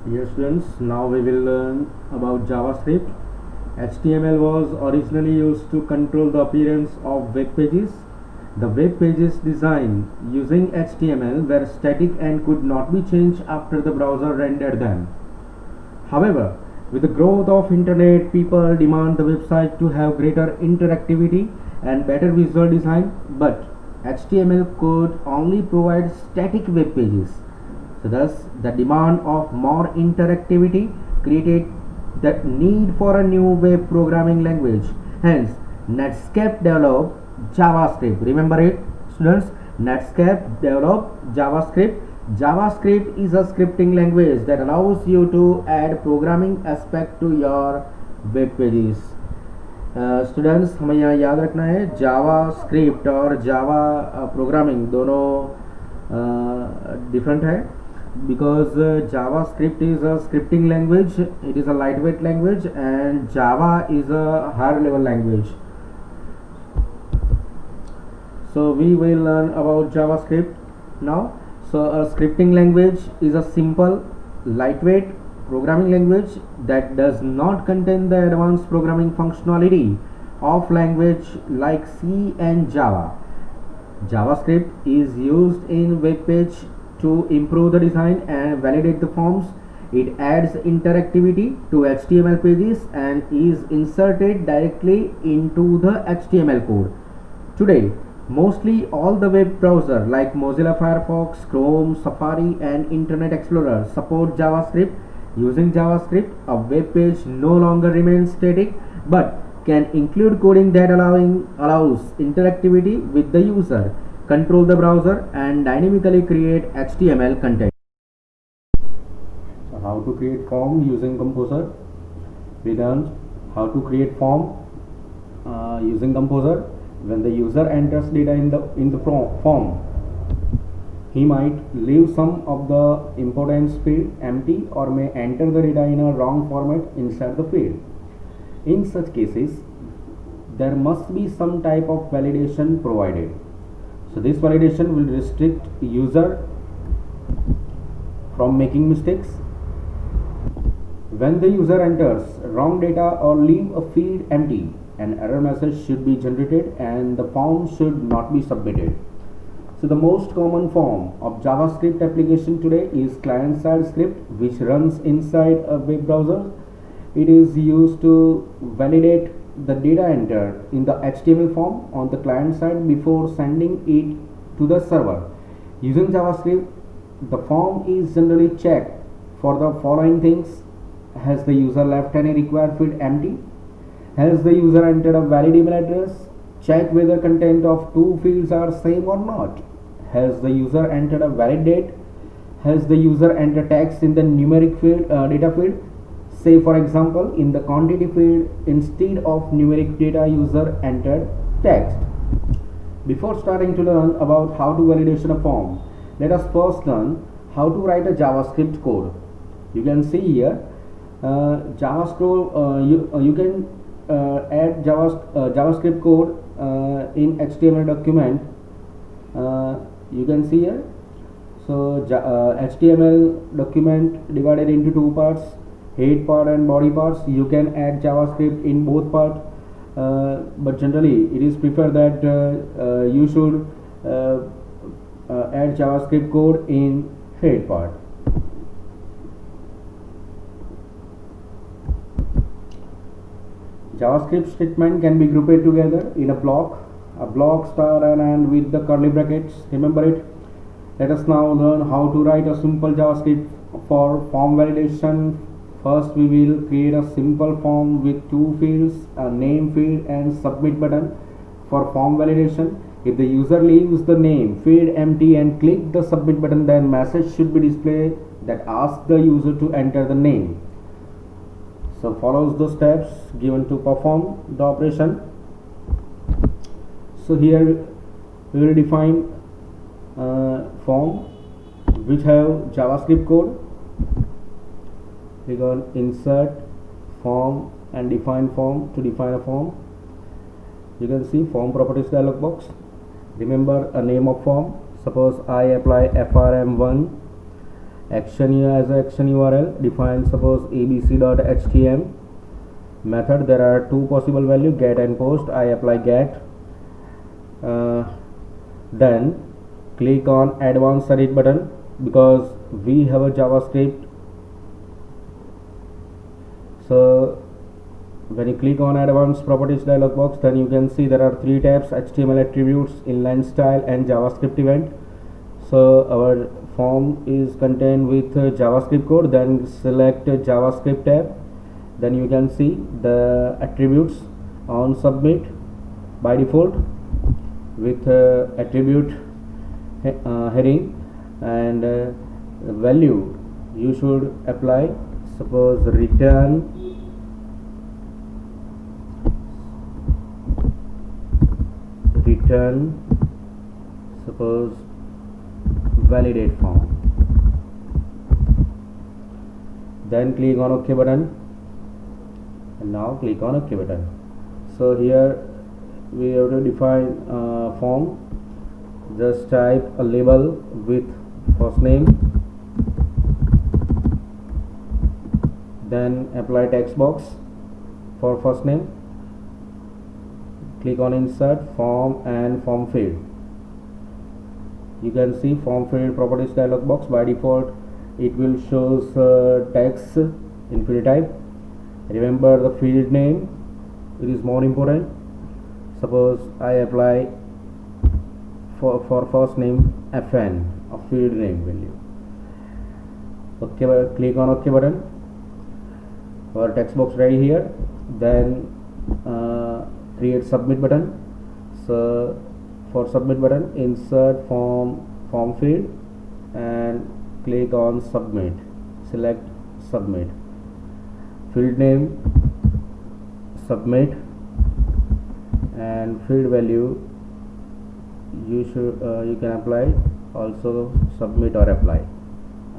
Dear students, now we will learn about JavaScript. HTML was originally used to control the appearance of web pages. The web pages designed using HTML were static and could not be changed after the browser rendered them. However, with the growth of internet, people demand the website to have greater interactivity and better visual design, but HTML could only provide static web pages. So thus the demand of more interactivity created the need for a new web programming language. Hence, Netscape developed JavaScript. Remember it, students? Netscape developed JavaScript. JavaScript is a scripting language that allows you to add programming aspect to your web pages. Students हमें यहाँ याद रखना है जावा script और Java programming दोनों different है because JavaScript is a scripting language, it is a lightweight language, and Java is a higher level language. So we will learn about JavaScript now. So a scripting language is a simple, lightweight programming language that does not contain the advanced programming functionality of language like C and Java. JavaScript is used in web page to improve the design and validate the forms. It adds interactivity to HTML pages and is inserted directly into the HTML code. Today, mostly all the web browsers like Mozilla Firefox, Chrome, Safari and Internet Explorer support JavaScript. Using JavaScript, a web page no longer remains static but can include coding that allows interactivity with the user, control the browser and dynamically create HTML content. So how to create form using Composer? We learned how to create form using Composer. When the user enters data in the form, he might leave some of the importance field empty or may enter the data in a wrong format inside the field. In such cases, there must be some type of validation provided. So this validation will restrict user from making mistakes. When the user enters wrong data or leave a field empty, an error message should be generated and the form should not be submitted. So the most common form of JavaScript application today is client-side script, which runs inside a web browser. It is used to validate the data entered in the HTML form on the client side before sending it to the server. Using JavaScript, the form is generally checked for the following things: has the user left any required field empty? Has the user entered a valid email address? Check whether content of two fields are same or not. Has the user entered a valid date? Has the user entered text in the numeric field, data field? Say for example, in the quantity field, instead of numeric data, user entered text. Before starting to learn about how to validation a form, let us first learn how to write a JavaScript code. You can see here JavaScript. You can add JavaScript code in HTML document. You can see here. So HTML document divided into two parts, head part and body parts. You can add JavaScript in both parts, but generally it is preferred that you should add JavaScript code in head part. JavaScript statement can be grouped together in a block star and end with the curly brackets. Remember it. Let us now learn how to write a simple JavaScript for form validation. First, we will create a simple form with two fields, a name field and submit button. For form validation, if the user leaves the name field empty and click the submit button, then message should be displayed that asks the user to enter the name. So follows the steps given to perform the operation. So here we will define form which have JavaScript code. We can insert form and define form. To define a form, you can see form properties dialog box. Remember a name of form. Suppose I apply frm1 Action as action URL, define suppose abc.htm. Method, there are two possible value, get and post. I apply get. Then click on advanced edit button, because we have a JavaScript. So when you click on advanced properties dialog box, then you can see there are three tabs: HTML attributes, inline style, and JavaScript event. So our form is contained with JavaScript code. Then select JavaScript tab. Then you can see the attributes on submit by default with attribute heading, and value you should apply, suppose return suppose validate form. Then click on OK button, and now click on OK button. So here we have to define form. Just type a label with first name, then apply text box for first name. Click on insert form and form field. You can see form field properties dialog box. By default it will shows text in field type. Remember the field name, it is more important. Suppose I apply for first name FN, a field name value. Okay, click on OK button. Our text box ready here. Then create submit button. So for submit button, insert form field and click on submit. Select submit. Field name submit, and field value you can apply also submit or apply.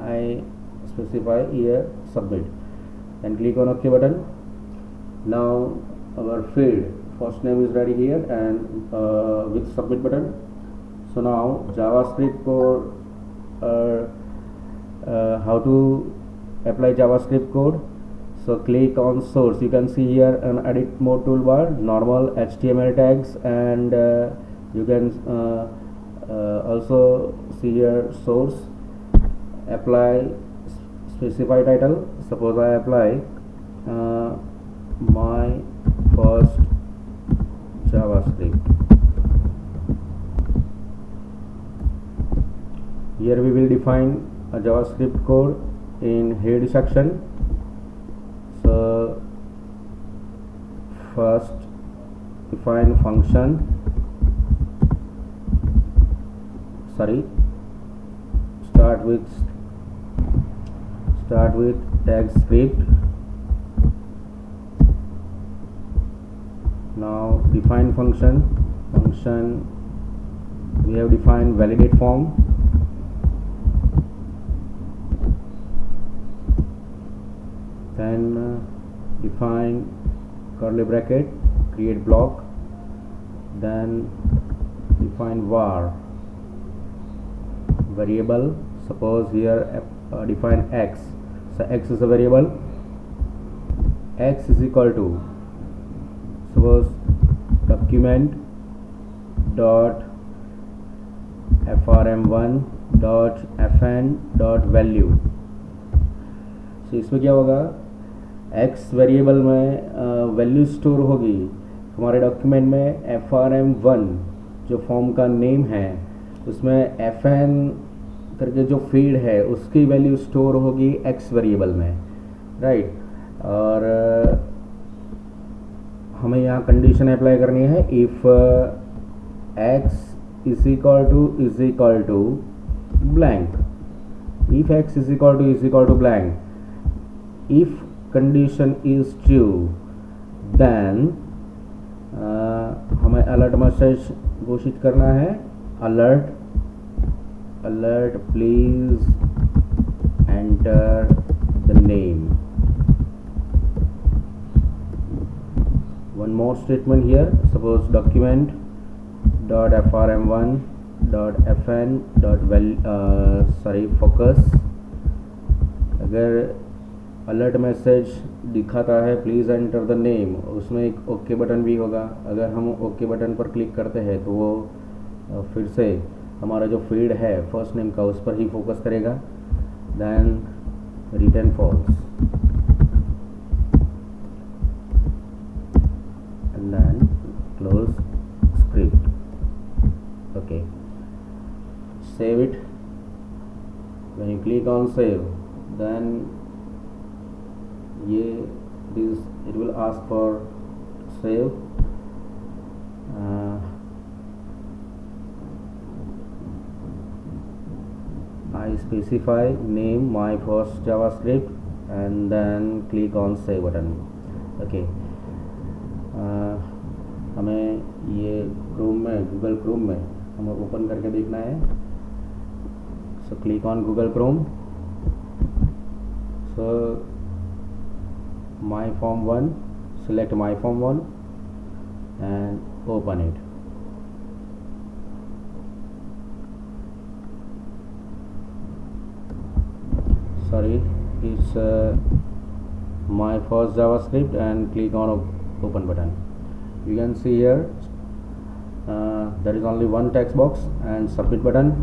I specify here submit, and click on OK button. Now our field first name is ready here, and with submit button. So now JavaScript code, how to apply JavaScript code. So click on source. You can see here an edit mode toolbar, normal HTML tags, and you can also see here source. Apply specify title. Suppose I apply my first JavaScript. Here we will define a JavaScript code in head section. So first define function, start with tag script. Now define function we have defined validate form. Then define curly bracket, create block, then define var variable. Suppose here define x. So x is a variable. X is equal to, suppose document dot frm1 dot fn dot value. So इसमें क्या होगा, x variable में value store होगी हमारे document में। frm1 जो form का name है उसमें fn करके जो फील्ड है उसकी वैल्यू स्टोर होगी x वेरिएबल में, राइट। और हमें यहाँ कंडीशन अप्लाई करनी है, if x is equal to blank, if x is equal to blank, if condition is true then हमें अलर्ट मैसेज घोषित करना है, alert please enter the name. One more statement here, suppose document dot frm1 dot fn dot focus अगर alert message दिखाता है please enter the name, उसमें एक okay button भी होगा। अगर हम ओके बटन पर क्लिक करते हैं तो वो फिर से हमारा जो फील्ड है फर्स्ट नेम का उस पर ही फोकस करेगा। Then return false and then close script. Okay, save it. When you click on save, then it will ask for save. I specify name my first JavaScript and then click on save button. Okay. हमें ये Chrome में, Google Chrome में हमें open करके देखना है। So click on Google Chrome. So my form 1, select my form 1 and open it. Sorry, it's my first JavaScript and click on open button. You can see here there is only one text box and submit button.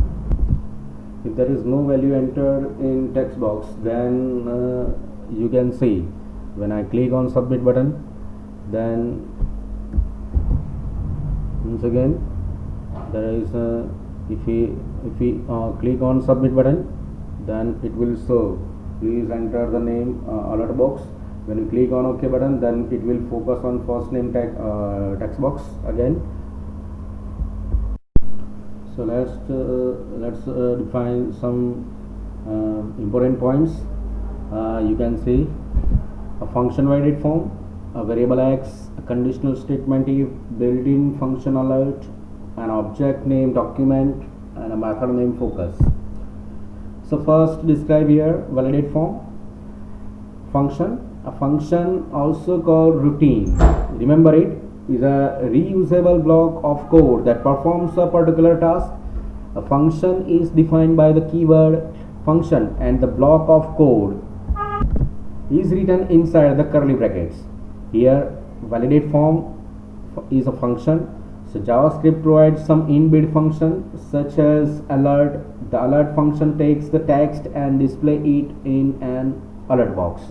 If there is no value entered in text box, then you can see when I click on submit button, then once again there is if we click on submit button, then it will show please enter the name alert box. When you click on OK button, then it will focus on first name text box again. So let's define some important points. You can see a function validate form, a variable x, a conditional statement if, built-in function alert, an object name document, and a method name focus. So first describe here validate form. Function. A function also called routine. Remember it is a reusable block of code that performs a particular task. A function is defined by the keyword function and the block of code is written inside the curly brackets. Here validate form is a function. So JavaScript provides some inbuilt function such as alert. The alert function takes the text and display it in an alert box.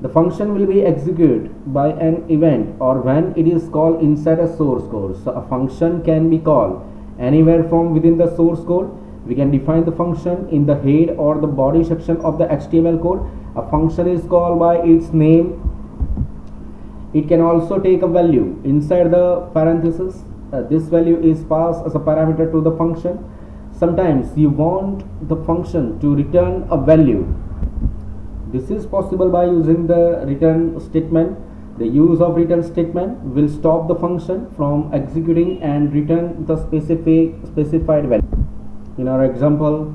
The function will be executed by an event or when it is called inside a source code. So a function can be called anywhere from within the source code. We can define the function in the head or the body section of the HTML code. A function is called by its name. It can also take a value inside the parenthesis. This value is passed as a parameter to the function. Sometimes you want the function to return a value. This is possible by using the return statement. The use of return statement will stop the function from executing and return the specified value. In our example,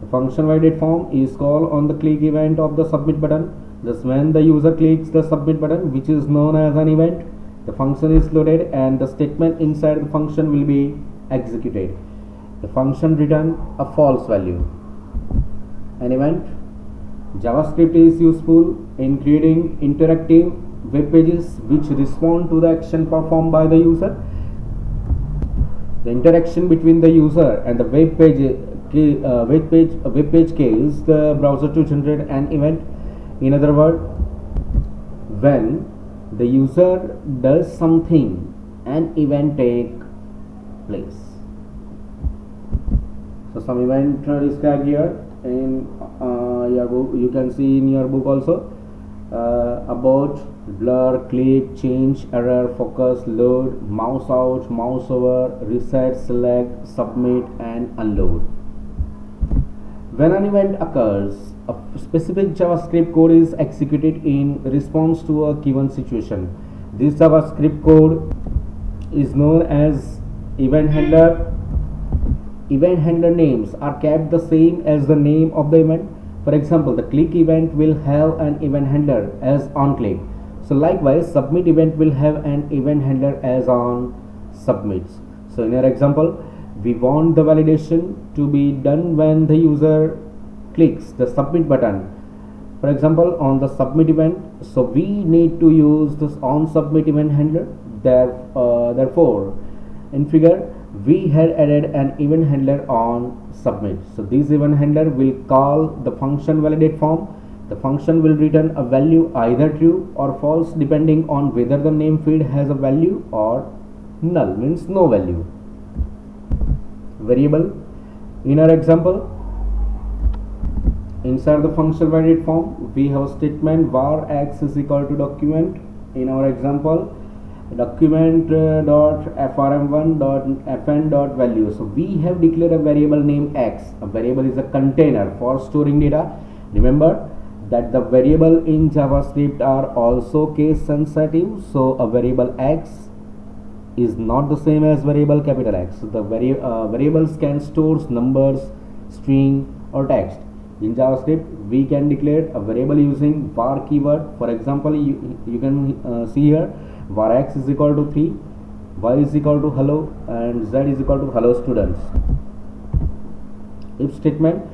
the function validate form is called on the click event of the submit button. Thus, when the user clicks the submit button, which is known as an event, the function is loaded and the statement inside the function will be executed. The function return a false value. An event. JavaScript is useful in creating interactive web pages which respond to the action performed by the user. The interaction between the user and the web page kills the browser to generate an event. In other words, when the user does something, an event takes place. So some event described here in your book. You can see in your book also about, blur, click, change, error, focus, load, mouse out, mouse over, reset, select, submit, and unload. When an event occurs, a specific JavaScript code is executed in response to a given situation. This JavaScript code is known as event handler. Event handler names are kept the same as the name of the event. For example, the click event will have an event handler as onClick. So likewise, submit event will have an event handler as on submits. So in our example, we want the validation to be done when the user clicks the submit button, for example on the submit event, so we need to use this on submit event handler. Therefore in figure we had added an event handler on submit. So this event handler will call the function validate form. The function will return a value either true or false depending on whether the name field has a value or null, means no value. Variable, in our example, inside the function validate form we have a statement var x is equal to document. In our example, document dot frm1 dot fn dot value. So we have declared a variable named x. A variable is a container for storing data. Remember that the variable in JavaScript are also case sensitive, so a variable x is not the same as variable capital X. The variables can store numbers, string or text. In JavaScript we can declare a variable using var keyword. For example, you can see here var x is equal to 3, y is equal to hello, and z is equal to hello students. If statement,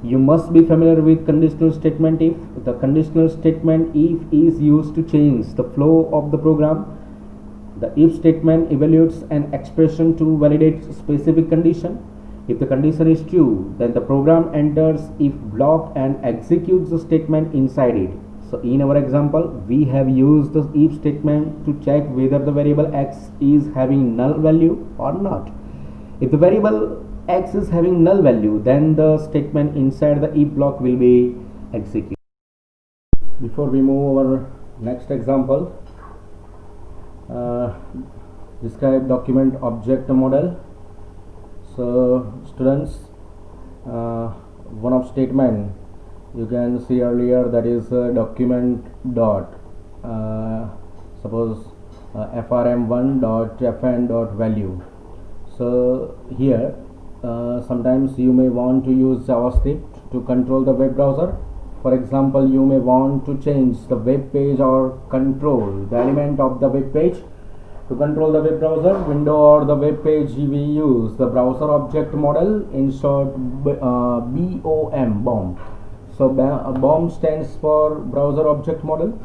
you must be familiar with conditional statement if. The conditional statement if is used to change the flow of the program. The if statement evaluates an expression to validate specific condition. If the condition is true, then the program enters if block and executes the statement inside it. So in our example, we have used the if statement to check whether the variable x is having null value or not. If the variable x is having null value, then the statement inside the if block will be executed. Before we move our next example, describe document object model. So students, one of statement you can see earlier, that is document dot suppose frm1 dot fn dot value. So here sometimes you may want to use JavaScript to control the web browser. For example, you may want to change the web page or control the element of the web page. To control the web browser window or the web page, we use the browser object model, in short BOM. So BOM stands for browser object model.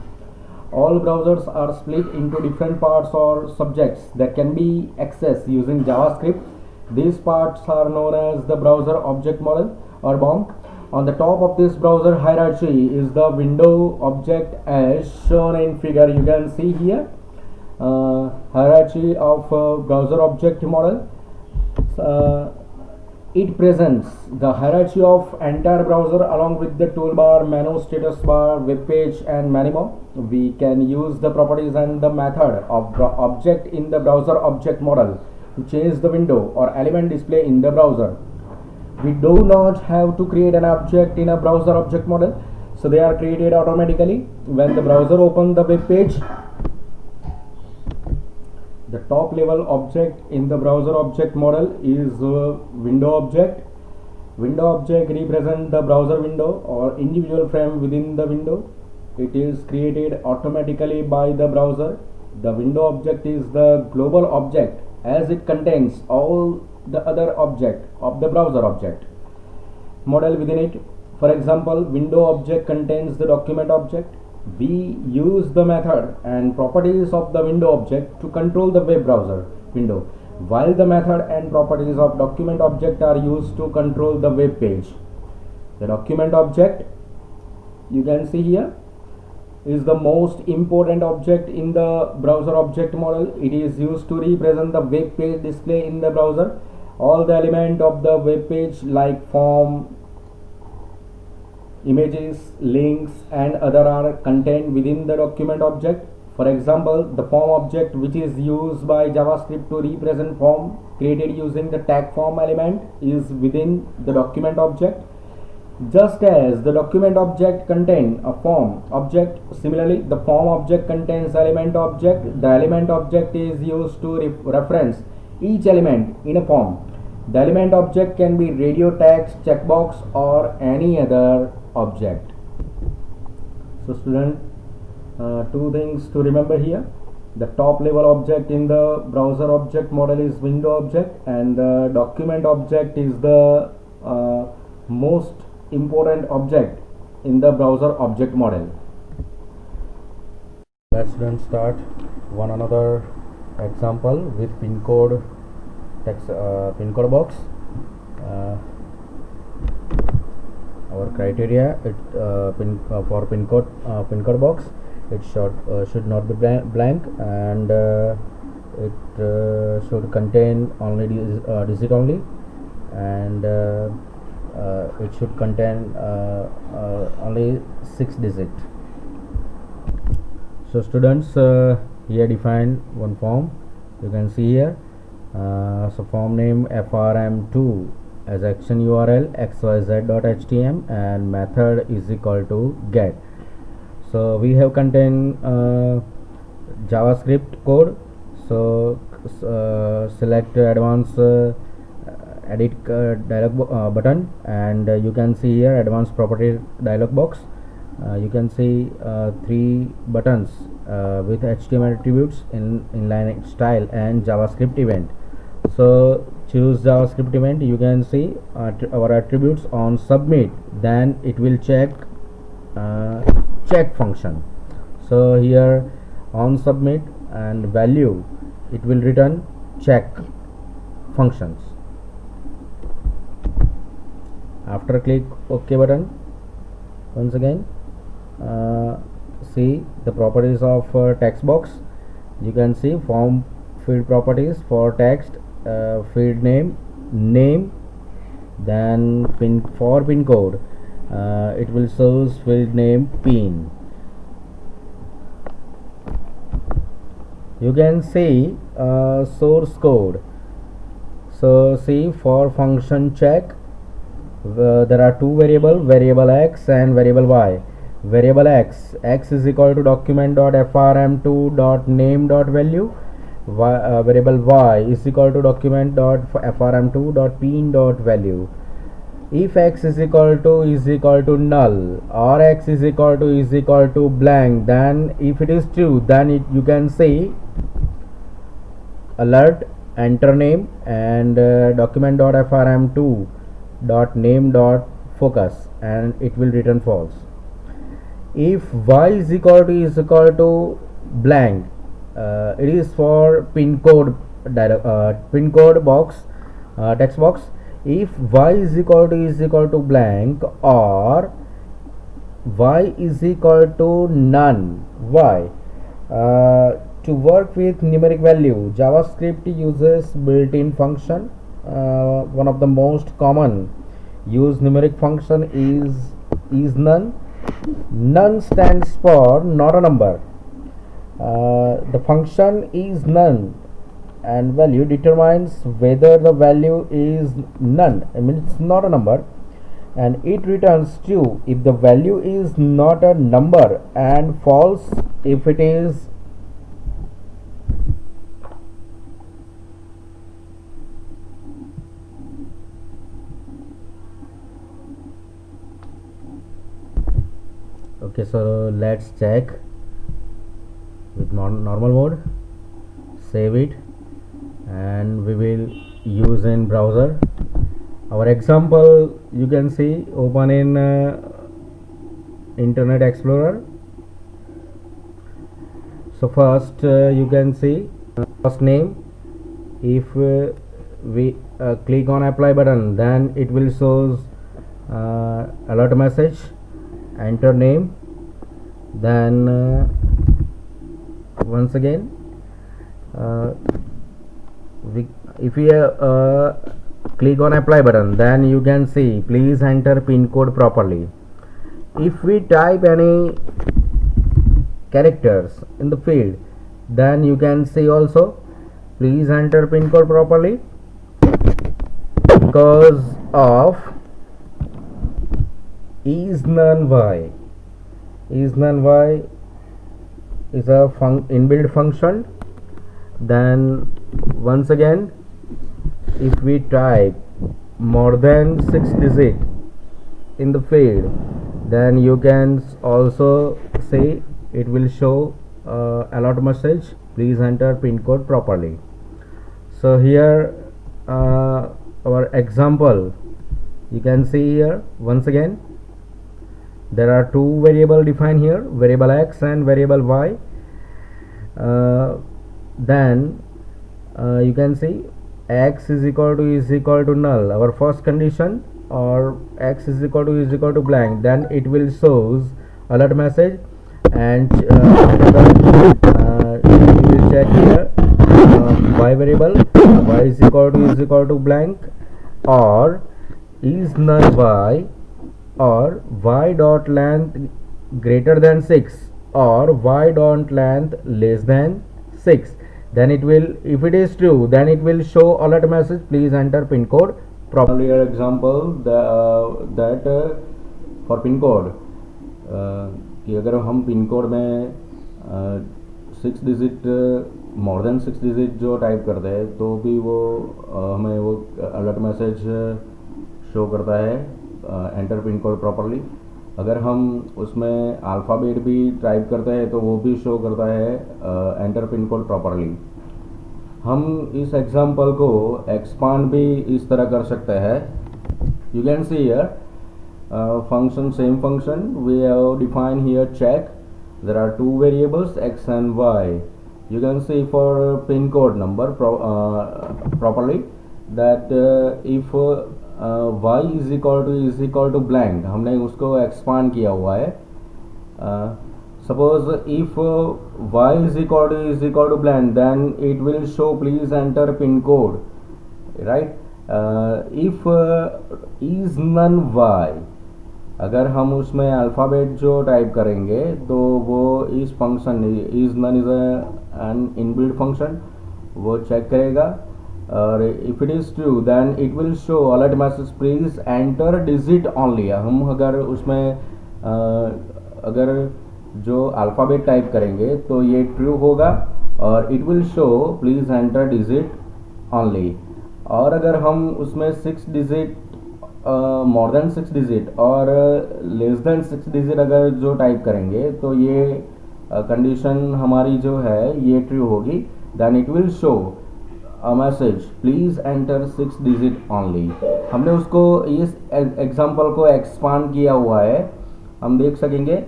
All browsers are split into different parts or subjects that can be accessed using JavaScript. These parts are known as the browser object model or BOM. On the top of this browser hierarchy is the window object as shown in figure. You can see here hierarchy of browser object model. It presents the hierarchy of entire browser along with the toolbar, menu, status bar, web page and many more. We can use the properties and the method of object in the browser object model to change the window or element display in the browser. We do not have to create an object in a browser object model, so they are created automatically when the browser opens the web page. The top level object in the browser object model is window object. Window object represents the browser window or individual frame within the window. It is created automatically by the browser. The window object is the global object as it contains all the other object of the browser object model within it. For example, window object contains the document object. We use the method and properties of the window object to control the web browser window, while the method and properties of document object are used to control the web page. The document object, you can see here, is the most important object in the browser object model. It is used to represent the web page display in the browser. All the elements of the web page like form, images, links and other are contained within the document object. For example, the form object, which is used by JavaScript to represent form created using the tag form element, is within the document object. Just as the document object contains a form object, similarly the form object contains element object. The element object is used to reference each element in a form. The element object can be radio, text, checkbox or any other object. So student, two things to remember here. The top level object in the browser object model is window object, and the document object is the most important object in the browser object model. Let's then start one another example with pin code text pin code box. Our criteria for pin code box, it should not be blank, and it should contain only digit only, and it should contain only 6 digit. So students, here define one form, you can see here. So form name frm2 as action URL xyz.htm, and method is equal to get. So we have contain JavaScript code. So select advanced edit dialog button, and you can see here advanced property dialog box. You can see 3 buttons with HTML attributes, inline style, and JavaScript event. So choose JavaScript event. You can see our attributes on submit, then it will check function. So here on submit and value, it will return check functions. After click OK button, once again see the properties of text box. You can see form field properties for text, field name, then pin code, it will show field name pin. You can see source code. So see for function check, there are 2 variable x and variable y. Variable x is equal to document.frm2.name.value, variable y is equal to document.frm2.pin.value. If x is equal to null, or x is equal to blank, then if it is true, then you can say alert enter name and document.frm2.name.focus, and it will return false. If y is equal to blank, it is for pin code box, text box. If y is equal to blank, or y is equal to none, why? To work with numeric value, JavaScript uses built-in function. One of the most common used numeric function is none. None stands for not a number. The function is none, and value determines whether the value is none, I mean it's not a number, and it returns true if the value is not a number, and false if it is okay. So let's check with normal mode, save it, and we will use in browser. Our example, you can see, open in Internet Explorer. So first you can see first name. If we click on apply button, then it will shows alert message, enter name, then once again if we click on apply button, then you can see please enter pin code properly. If we type any characters in the field, then you can see also please enter pin code properly. Because of is none y is a inbuilt function. Then once again, if we type more than 6 digit in the field, then you can also say it will show alert message, please enter pin code properly. So here our example You can see here once again there are two variable defined here, variable x and variable y. Then you can see x is equal to null, our first condition, or x is equal to blank, then it will shows alert message. And after that you will check here y variable, y is equal to blank, or is null y, or y dot length greater than 6, or y dot length less than 6. Then it will, if it is true, then it will show alert message, please enter pin code properly. Earlier example that for pin code कि अगर हम pin code में 6 digit more than 6 digit जो type करते हैं तो भी वो हमें वो अलर्ट मैसेज शो करता है, एंटर पिन कोड प्रॉपरली। अगर हम उसमें अल्फ़ाबेट भी टाइप करते हैं तो वो भी शो करता है, एंटर पिन कोड प्रॉपरली। हम इस एग्जांपल को एक्सपांड भी इस तरह कर सकते हैं। You can see here function, same function we have defined here check. There are two variables x and y. You can see for pin code number properly that if y is equal to blank, हमने उसको expand किया हुआ है। Suppose if y is equal to blank, then it will show please enter pin code, right? If is none y, अगर हम उसमें alphabet जो type करेंगे तो वो इस function is NaN is an inbuilt function वो चेक करेगा, और if it is true then it will show alert message please enter digit only. हम अगर उसमें अगर जो अल्फ़ाबेट टाइप करेंगे तो ये ट्रू होगा और it will show please enter digit only. और अगर हम उसमें 6 डिजिट मोर देन 6 डिजिट और लेस देन 6 डिजिट अगर जो टाइप करेंगे तो ये कंडीशन हमारी जो है ये ट्रू होगी, then it will show a message please enter 6 digit only. हमने उसको इस एग्जांपल को एक्सपांड किया हुआ है, हम देख सकेंगे।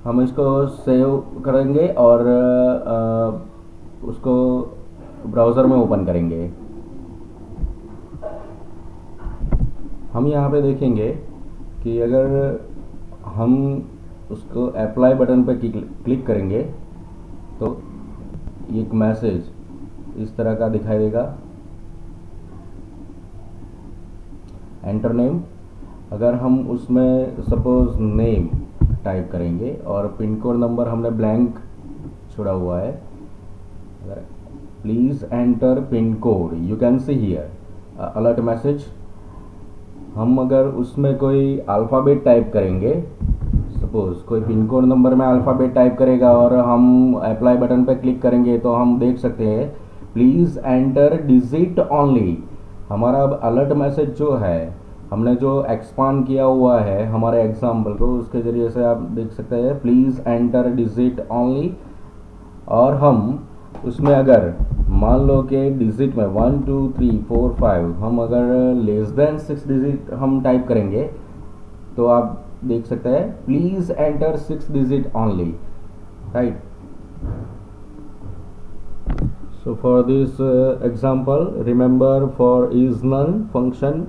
हम इसको सेव करेंगे और उसको ब्राउज़र में ओपन करेंगे। हम यहाँ पे देखेंगे कि अगर हम उसको अप्लाई बटन पर क्लिक करेंगे तो एक मैसेज इस तरह का दिखाई देगा, एंटर नेम। अगर हम उसमें सपोज नेम टाइप करेंगे और पिन कोड नंबर हमने ब्लैंक छोड़ा हुआ है, अगर please enter pin code, you can see here alert message. हम अगर उसमें कोई अल्फ़ाबेट टाइप करेंगे, सपोज़ कोई पिन कोड नंबर में अल्फ़ाबेट टाइप करेगा और हम अप्लाई बटन पर क्लिक करेंगे तो हम देख सकते हैं प्लीज़ एंटर डिजिट ओनली। हमारा अलर्ट मैसेज जो है हमने जो एक्सपांड किया हुआ है हमारे एग्जाम्पल को, उसके ज़रिए से आप देख सकते हैं प्लीज़ एंटर डिजिट ओनली। और हम उसमें अगर मान लो कि डिजिट में 1 2 3 4 5 हम अगर लेस देन 6 डिजिट हम टाइप करेंगे तो आप देख सकते हैं please enter 6 digit only, right. So for this example, remember for is none function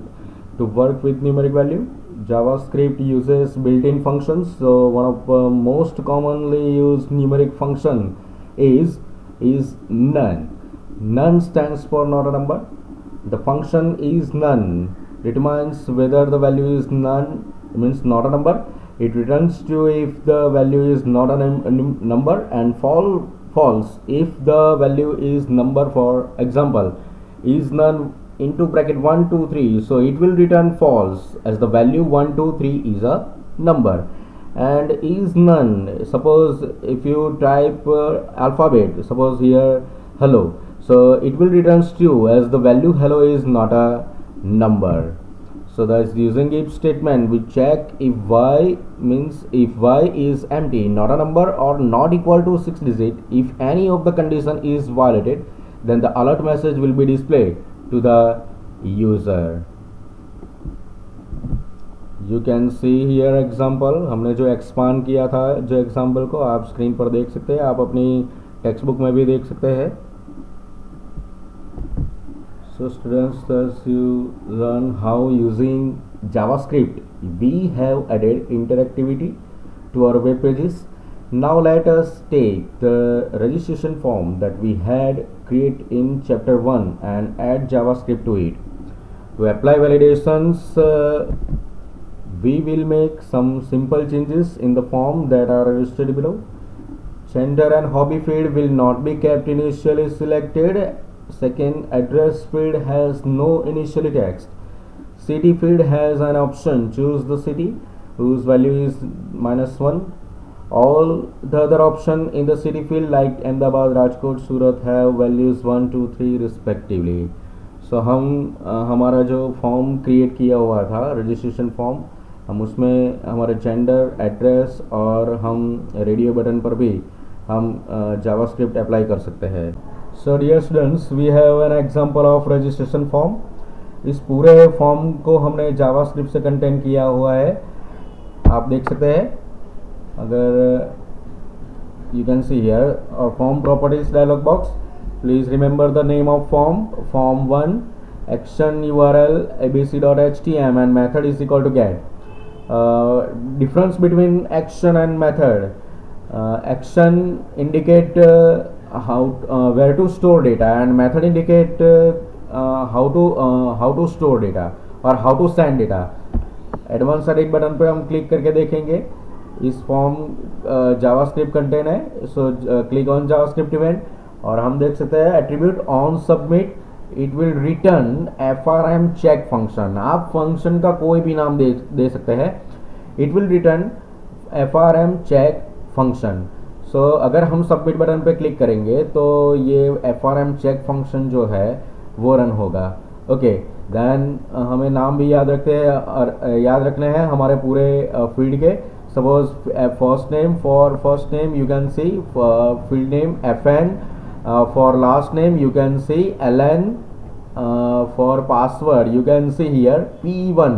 to work with numeric value. JavaScript uses built-in functions. So one of most commonly used numeric function is none. None stands for not a number. The function is none determines whether the value is none, means not a number. It returns true if the value is not a number, and false if the value is number. For example, is none into bracket 1 2 3, so it will return false as the value 1 2 3 is a number. And is none, suppose if you type alphabet, suppose here hello, so it will return true as the value hello is not a number. So that's using if statement we check if y means if y is empty, not a number, or not equal to 6 digit. If any of the condition is violated, then the alert message will be displayed to the user. You can see here example, हमने जो expand किया था जो example को आप screen पर देख सकते हैं, आप अपनी टेक्स्ट बुक में भी देख सकते हैं. So students, thus you learn how using JavaScript we have added interactivity to our web pages. Now let us take the registration form that we had create in chapter 1 and add JavaScript to it. To apply validations, we will make some simple changes in the form that are listed below. Gender and hobby field will not be kept initially selected. Second, address field has no initial text. City field has an option, choose the city whose value is -1. All the other option in the city field like Ahmedabad, Rajkot, Surat have values 1, 2, 3 respectively. So हम हमारा जो form create किया हुआ था registration form, हम उसमें हमारे gender, address और हम रेडियो बटन पर भी हम जावास्क्रिप्ट अप्लाई कर सकते हैं. So dear students, we have an example of registration form. इस पूरे फॉर्म को हमने जावास्क्रिप्ट से कंटेंट किया हुआ है, आप देख सकते हैं. अगर you can see here our form properties dialog box. Please remember the name of form 1, action URL abc.htm and method is equal to get. Difference between action and method. Action indicate where to store data and method indicate how to store data or how to send data. Advance edit button पे हम click करके देखेंगे इस form JavaScript contain है. So click on JavaScript event और हम देख सकते हैं attribute on submit it will return FRM check function. आप फंक्शन का कोई भी नाम दे सकते हैं. It will return FRM check function. So अगर हम सबमिट बटन पे क्लिक करेंगे तो ये FRM चेक फंक्शन जो है वो रन होगा. ओके देन हमें नाम भी याद रखने हैं हमारे पूरे फील्ड के. Suppose first name, for first name you can C field name FN, for last name you can see LN, for password you can see here P1.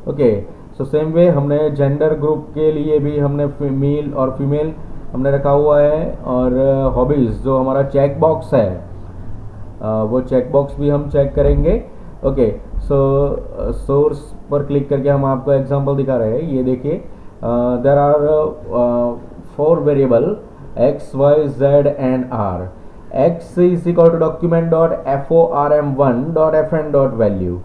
okay so same way हमने gender group के लिए भी हमने mail और female हमने रखा हुआ है. और हॉबीज़ जो हमारा चेक बॉक्स है वो चेक बॉक्स भी हम चेक करेंगे. ओके सो सोर्स पर क्लिक करके हम आपको एग्जांपल दिखा रहे हैं. ये देखिए there are 4 variable x, y, z and r. x is equal to document.form1.fn.value.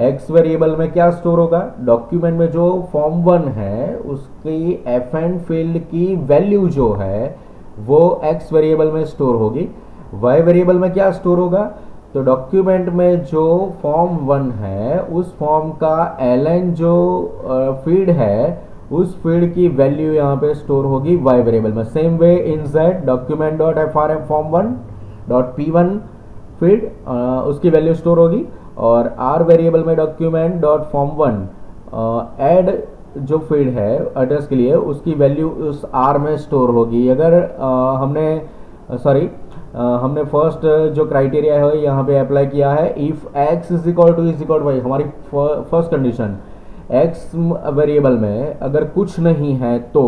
x variable में क्या स्टोर होगा, डॉक्यूमेंट में जो फॉर्म 1 है उसकी fn फील्ड की वैल्यू जो है वो x वेरिएबल में स्टोर होगी. y वेरिएबल में क्या स्टोर होगा, तो डॉक्यूमेंट में जो फॉर्म 1 है उस फॉर्म का ln जो फील्ड है उस फील्ड की वैल्यू यहाँ पे स्टोर होगी y वेरिएबल में. सेम वे इन z document.frm form1.p1 फील्ड उसकी वैल्यू स्टोर होगी. और r वेरिएबल में document.form1 ऐड जो फील्ड है एड्रेस के लिए उसकी वैल्यू उस r में स्टोर होगी. अगर हमने फर्स्ट जो क्राइटेरिया है यहाँ पे अप्लाई किया है, if x is equal to y, हमारी फर्स्ट कंडीशन. x वेरिएबल में अगर कुछ नहीं है तो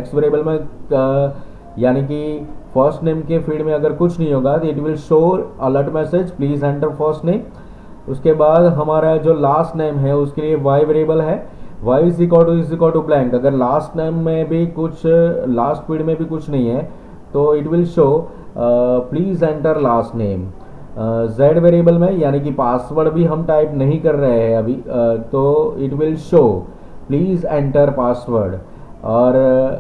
x वेरिएबल में यानी कि फर्स्ट नेम के फील्ड में अगर कुछ नहीं होगा तो it will show alert message please enter first name. उसके बाद हमारा जो लास्ट नेम है उसके लिए y वेरिएबल है, y is equal to blank. अगर लास्ट नेम में भी कुछ, लास्ट फील्ड में भी कुछ नहीं है तो it will show please enter last name. z variable में यानी कि पासवर्ड भी हम टाइप नहीं कर रहे हैं अभी तो it will show please enter password. और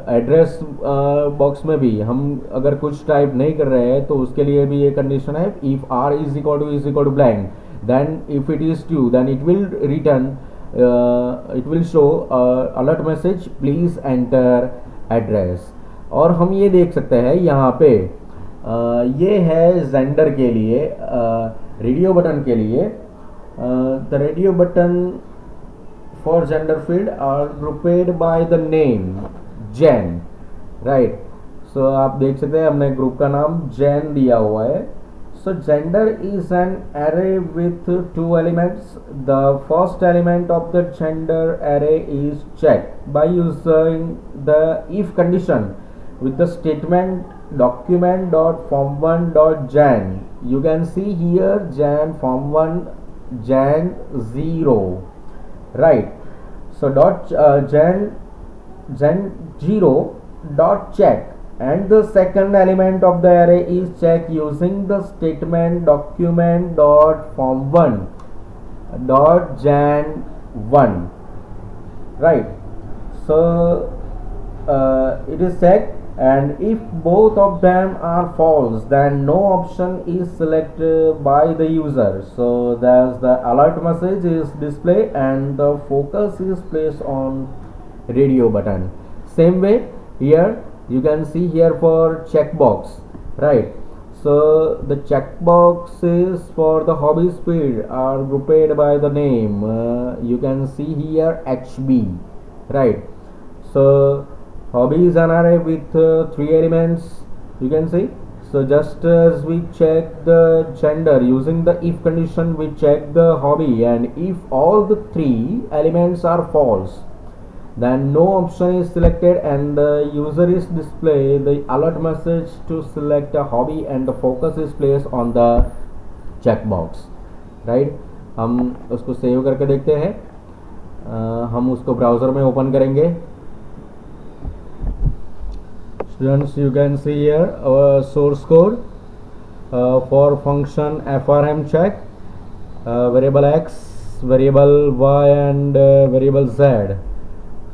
एड्रेस बॉक्स में भी हम अगर कुछ टाइप नहीं कर रहे हैं तो उसके लिए भी ये कंडीशन है, if r is equal to blank then if it is true then it will return it will show alert message please enter address. और हम ये देख सकते हैं यहाँ पे ये है जेंडर के लिए रेडियो बटन के लिए. The radio button for gender field are grouped by the name gen, right. So आप देख सकते हैं हमने ग्रुप का नाम जेन दिया हुआ है. So gender is an array with two elements. The first element of the gender array is checked by using the if condition with the statement document dot form1 dot jan. You can see here jan form1 jan 0, right? So jan 0 dot check, and the second element of the array is check using the statement document dot form1 dot jan 1, right? So it is checked, and if both of them are false, then no option is selected by the user. So there's the alert message is displayed and the focus is placed on radio button. Same way here you can see here for checkbox, right? So the checkboxes for the hobby speed are grouped by the name. You can see here HB, right? So hobby is an array with three elements, you can see. So just as we check the gender using the if condition, we check the hobby, and if all the three elements are false, then no option is selected and the user is display the alert message to select a hobby and the focus is placed on the checkbox, right? हम उसको save करके देखते हैं. हम उसको browser में open करेंगे. Students, you can see here our source code for function frm check, variable x, variable y and variable z,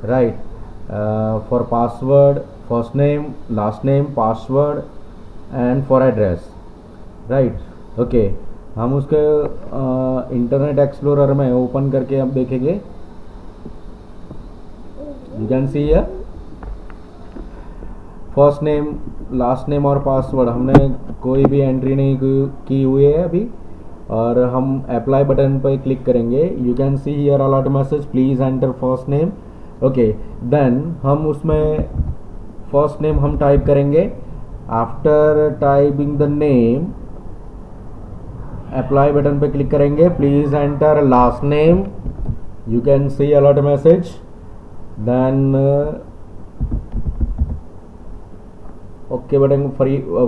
right? For password, first name, last name, password and for address, right? Okay, हम उसके internet explorer में open करके अब देखेंगे. You can see here first name, last name और password हमने कोई भी एंट्री नहीं की हुई है अभी, और हम अप्लाई बटन पर क्लिक करेंगे. You can see here alert message please enter first name. Okay, then हम उसमें फर्स्ट नेम हम टाइप करेंगे. After typing the name apply button पे क्लिक करेंगे. Please enter last name. You can see alert message. Then okay button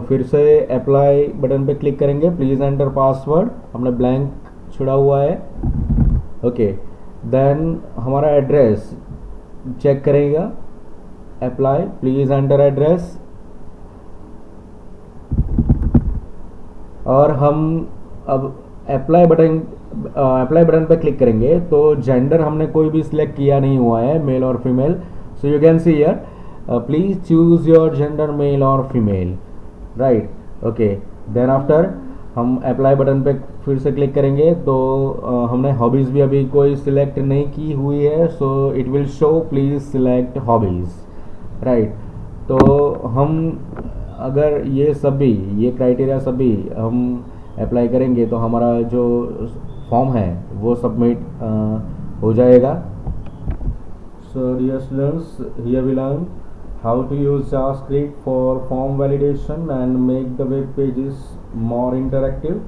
फिर से apply button पे click करेंगे. प्लीज़ एंटर पासवर्ड, हमने ब्लैंक छुड़ा हुआ है. ओके, देन हमारा एड्रेस चेक करेगा. अप्लाई, प्लीज़ एंटर एड्रेस, और हम अब अप्लाई बटन पे क्लिक करेंगे तो जेंडर हमने कोई भी सिलेक्ट किया नहीं हुआ है, मेल और female. So you can see here please choose your gender male और female, right? Okay, then after हम अप्लाई बटन पे फिर से क्लिक करेंगे तो हमने हॉबीज़ भी अभी कोई सिलेक्ट नहीं की हुई है. So it will show please select hobbies, right? तो हम अगर ये क्राइटेरिया सभी हम अप्लाई करेंगे तो हमारा जो फॉर्म है वो सबमिट हो जाएगा. So dear students, here we learn how to use JavaScript for form validation and make the web pages more interactive.